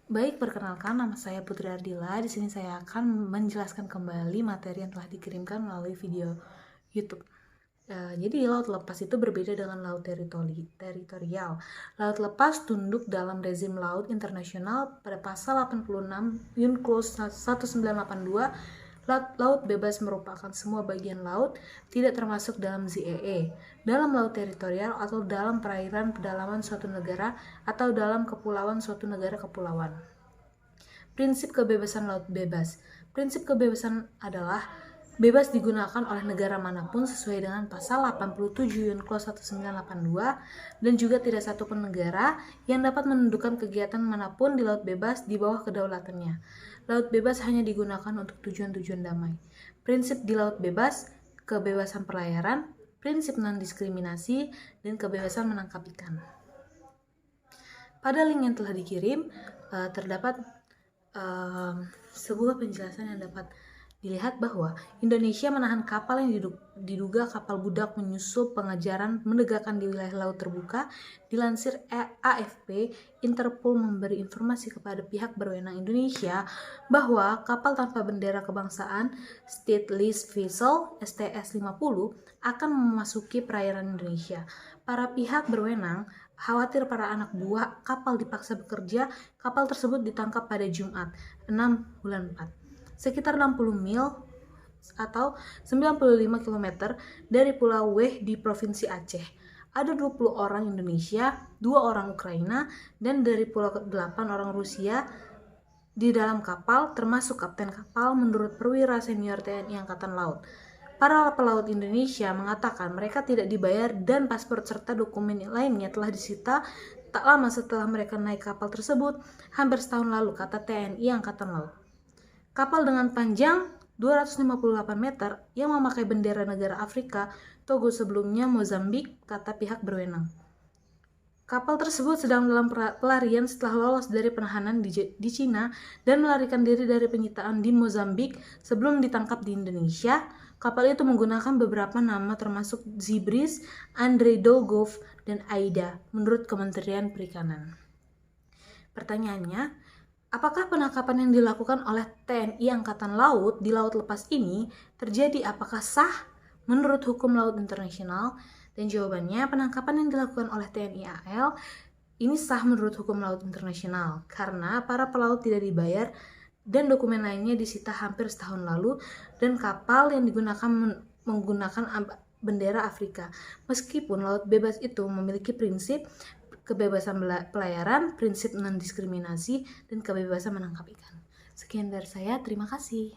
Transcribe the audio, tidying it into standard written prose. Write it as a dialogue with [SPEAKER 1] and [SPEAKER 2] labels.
[SPEAKER 1] Baik, perkenalkan, nama saya Putri Ardila. Di sini saya akan menjelaskan kembali materi yang telah dikirimkan melalui video YouTube. Jadi laut lepas itu berbeda dengan laut teritorial. Laut lepas tunduk dalam rezim laut internasional pada pasal 86 UNCLOS 1982. Laut bebas merupakan semua bagian laut, tidak termasuk dalam ZEE, dalam laut teritorial atau dalam perairan pedalaman suatu negara atau dalam kepulauan suatu negara kepulauan. Prinsip kebebasan laut bebas. Prinsip kebebasan adalah bebas digunakan oleh negara manapun sesuai dengan pasal 87 UNCLOS 1982 dan juga tidak satupun negara yang dapat menundukkan kegiatan manapun di laut bebas di bawah kedaulatannya. Laut bebas hanya digunakan untuk tujuan-tujuan damai. Prinsip di laut bebas, kebebasan pelayaran, prinsip non-diskriminasi, dan kebebasan menangkap ikan. Pada link yang telah dikirim terdapat sebuah penjelasan yang dapat dilihat bahwa Indonesia menahan kapal yang diduga kapal budak menyusup pengejaran menegakkan di wilayah laut terbuka. Dilansir AFP, Interpol memberi informasi kepada pihak berwenang Indonesia bahwa kapal tanpa bendera kebangsaan Stateless Vessel STS-50 akan memasuki perairan Indonesia. Para pihak berwenang khawatir para anak buah kapal dipaksa bekerja. Kapal tersebut ditangkap pada Jumat, 6 bulan 4. Sekitar 60 mil atau 95 km dari Pulau Weh di Provinsi Aceh. Ada 20 orang Indonesia, 2 orang Ukraina, dan dari Pulau 8 orang Rusia di dalam kapal, termasuk kapten kapal menurut perwira senior TNI Angkatan Laut. Para pelaut Indonesia mengatakan mereka tidak dibayar dan paspor serta dokumen lainnya telah disita tak lama setelah mereka naik kapal tersebut, hampir setahun lalu, kata TNI Angkatan Laut. Kapal dengan panjang 258 meter yang memakai bendera negara Afrika, Togo sebelumnya Mozambik, kata pihak berwenang. Kapal tersebut sedang dalam pelarian setelah lolos dari penahanan di Cina dan melarikan diri dari penyitaan di Mozambik sebelum ditangkap di Indonesia. Kapal itu menggunakan beberapa nama termasuk Zibris, Andrei Dolgov, dan Aida menurut Kementerian Perikanan. Pertanyaannya, apakah penangkapan yang dilakukan oleh TNI Angkatan Laut di laut lepas ini terjadi apakah sah menurut hukum laut internasional? Dan jawabannya, penangkapan yang dilakukan oleh TNI AL ini sah menurut hukum laut internasional karena para pelaut tidak dibayar dan dokumen lainnya disita hampir setahun lalu dan kapal yang digunakan menggunakan bendera Afrika. Meskipun laut bebas itu memiliki prinsip kebebasan pelayaran, prinsip non-diskriminasi, dan kebebasan menangkap ikan. Sekian dari saya, terima kasih.